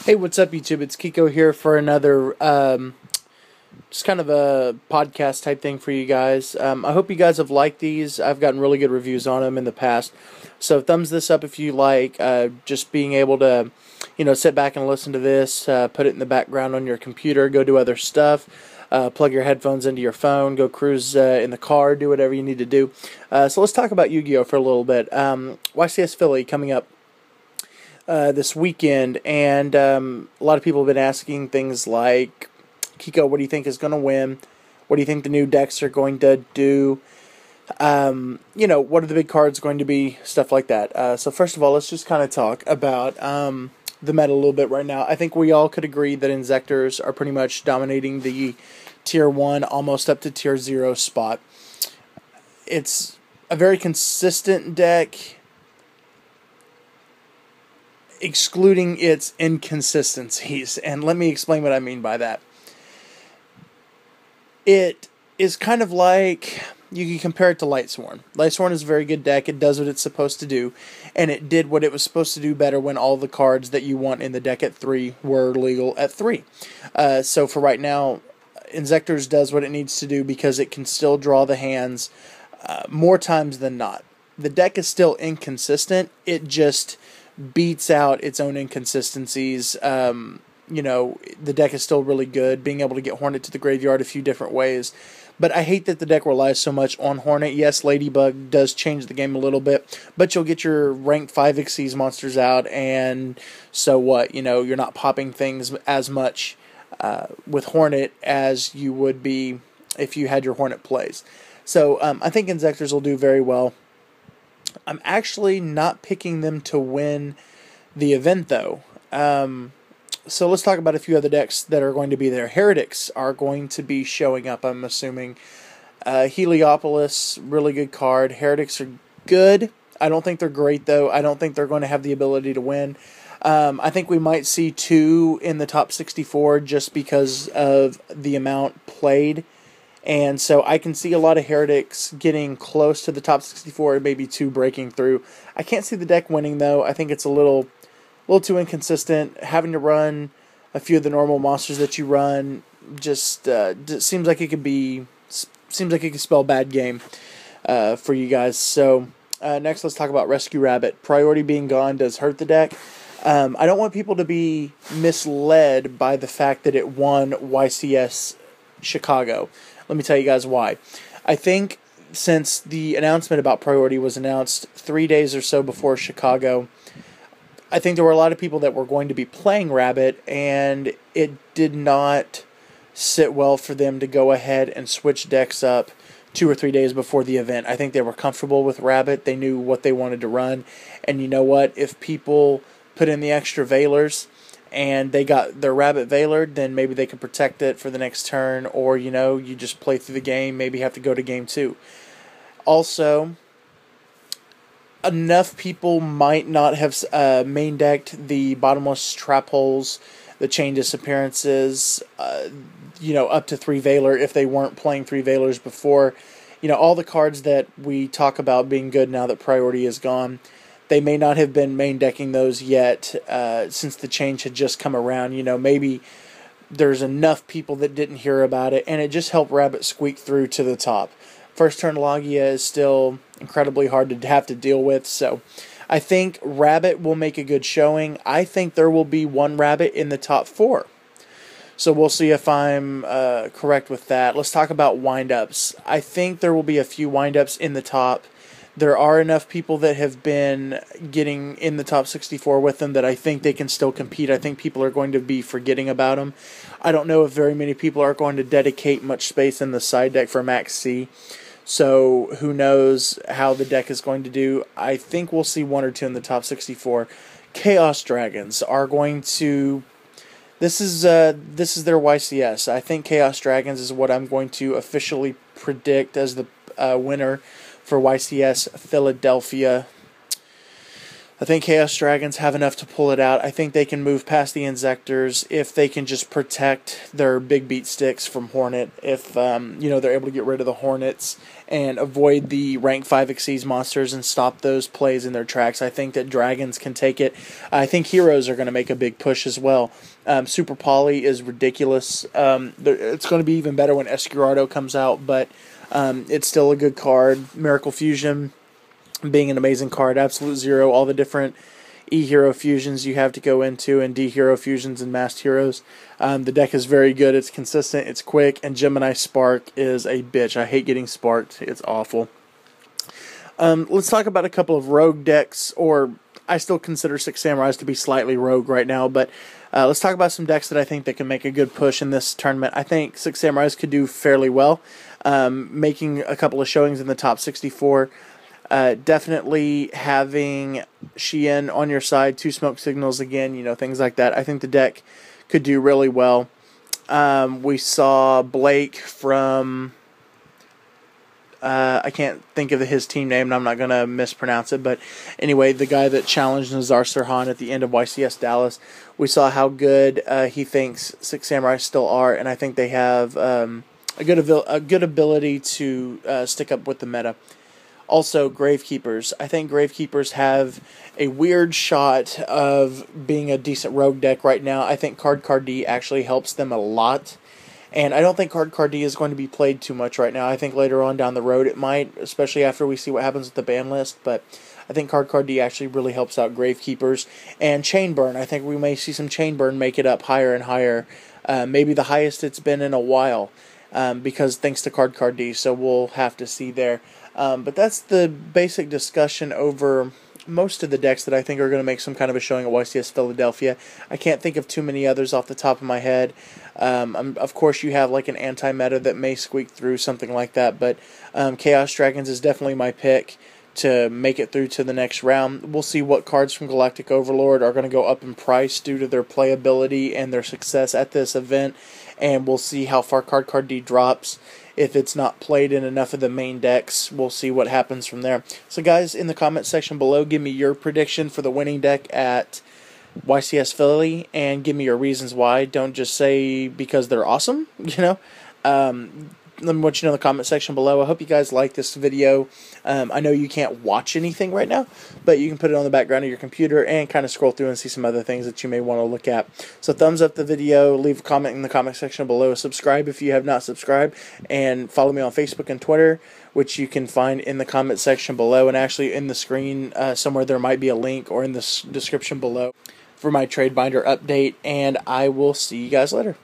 Hey, what's up, YouTube? It's Kiko here for another, just kind of a podcast type thing for you guys. I hope you guys have liked these. I've gotten really good reviews on them in the past. So thumbs this up if you like. Just being able to, sit back and listen to this, put it in the background on your computer, go do other stuff. Plug your headphones into your phone, go cruise in the car, do whatever you need to do. So let's talk about Yu-Gi-Oh! For a little bit. YCS Philly coming up this weekend, and a lot of people have been asking things like, Kiko, what do you think is going to win? What do you think the new decks are going to do? What are the big cards going to be? Stuff like that. So first of all, let's just kind of talk about the meta a little bit right now. I think we all could agree that Inzectors are pretty much dominating the Tier 1, almost up to Tier 0 spot. It's a very consistent deck, excluding its inconsistencies. And let me explain what I mean by that. It is kind of like, you can compare it to Lightsworn. Lightsworn is a very good deck. It does what it's supposed to do, and it did what it was supposed to do better when all the cards that you want in the deck at 3 were legal at 3. So for right now, Inzectors does what it needs to do because it can still draw the hands more times than not. The deck is still inconsistent. It just beats out its own inconsistencies. The deck is still really good, being able to get Hornet to the graveyard a few different ways. But I hate that the deck relies so much on Hornet. Yes, Ladybug does change the game a little bit, but you'll get your rank 5 Xyz monsters out, and so what? You're not popping things as much with Hornet as you would be if you had your Hornet plays. So I think Inzectors will do very well. I'm actually not picking them to win the event, though. So let's talk about a few other decks that are going to be there. Heretics are going to be showing up, I'm assuming. Heliopolis, really good card. Heretics are good. I don't think they're great, though. I don't think they're going to have the ability to win. I think we might see 2 in the top 64 just because of the amount played. And so I can see a lot of Heretics getting close to the top 64 and maybe 2 breaking through. I can't see the deck winning, though. I think it's a little too inconsistent. Having to run a few of the normal monsters that you run just seems like it could spell bad game for you guys. So next, let's talk about Rescue Rabbit. Priority being gone does hurt the deck. I don't want people to be misled by the fact that it won YCS Chicago. Let me tell you guys why. I think since the announcement about Priority was announced 3 days or so before Chicago, I think there were a lot of people that were going to be playing Rabbit, and it did not sit well for them to go ahead and switch decks up 2 or 3 days before the event. I think they were comfortable with Rabbit. They knew what they wanted to run. And you know what? If people put in the extra Veilers and they got their Rabbit Veilered, then maybe they could protect it for the next turn, or, you just play through the game, maybe have to go to game 2. Also, enough people might not have main decked the Bottomless Trap Holes, the Chain Disappearances, up to 3 Veiler if they weren't playing 3 Veilers before. All the cards that we talk about being good now that Priority is gone, they may not have been main decking those yet since the change had just come around. Maybe there's enough people that didn't hear about it, and it just helped Rabbit squeak through to the top. First turn Logia is still incredibly hard to have to deal with, so I think Rabbit will make a good showing. I think there will be 1 Rabbit in the top 4. So we'll see if I'm correct with that. Let's talk about windups. I think there will be a few windups in the top. There are enough people that have been getting in the top 64 with them that I think they can still compete. I think people are going to be forgetting about them. I don't know if very many people are going to dedicate much space in the side deck for Max C. So who knows how the deck is going to do. I think we'll see 1 or 2 in the top 64. Chaos Dragons are going to... This is their YCS. I think Chaos Dragons is what I'm going to officially predict as the winner for YCS Philadelphia. I think Chaos Dragons have enough to pull it out. I think they can move past the Inzectors if they can just protect their big beat sticks from Hornet. If they're able to get rid of the Hornets and avoid the rank 5 Xyz monsters and stop those plays in their tracks, I think that Dragons can take it. I think Heroes are going to make a big push as well. Super Poly is ridiculous. It's going to be even better when Escurado comes out, but it's still a good card. Miracle Fusion being an amazing card. Absolute Zero, all the different E-Hero fusions you have to go into, and D-Hero fusions and Masked Heroes. The deck is very good. It's consistent. It's quick. And Gemini Spark is a bitch. I hate getting sparked. It's awful. Let's talk about a couple of rogue decks, or I still consider Six Samurais to be slightly rogue right now, but let's talk about some decks that I think that can make a good push in this tournament. I think Six Samurais could do fairly well, making a couple of showings in the top 64. Definitely having Xian on your side, 2 smoke signals again, things like that. I think the deck could do really well. We saw Blake from, I can't think of his team name, and I'm not going to mispronounce it, but anyway, the guy that challenged Nazar Sirhan at the end of YCS Dallas. We saw how good he thinks Six Samurai still are, and I think they have a good ability to stick up with the meta. Also, Gravekeepers. I think Gravekeepers have a weird shot of being a decent rogue deck right now. I think Card D actually helps them a lot. And I don't think Card D is going to be played too much right now. I think later on down the road it might, especially after we see what happens with the ban list. But I think Card D actually really helps out Gravekeepers. And Chainburn. I think we may see some Chainburn make it up higher and higher. Maybe the highest it's been in a while. Because thanks to Card D. So we'll have to see there. But that's the basic discussion over most of the decks that I think are going to make some kind of a showing at YCS Philadelphia. I can't think of too many others off the top of my head. Of course, you have like an anti-meta that may squeak through, something like that. But Chaos Dragons is definitely my pick to make it through to the next round. We'll see what cards from Galactic Overlord are going to go up in price due to their playability and their success at this event. And we'll see how far Card D drops. If it's not played in enough of the main decks, we'll see what happens from there. So guys, in the comment section below, give me your prediction for the winning deck at YCS Philly, and give me your reasons why. Don't just say because they're awesome, Let me want you to know in the comment section below. I hope you guys like this video. I know you can't watch anything right now, but you can put it on the background of your computer and kind of scroll through and see some other things that you may want to look at. So thumbs up the video, leave a comment in the comment section below, subscribe if you have not subscribed, and follow me on Facebook and Twitter, which you can find in the comment section below. And actually in the screen somewhere there might be a link, or in the description below, for my trade binder update. And I will see you guys later.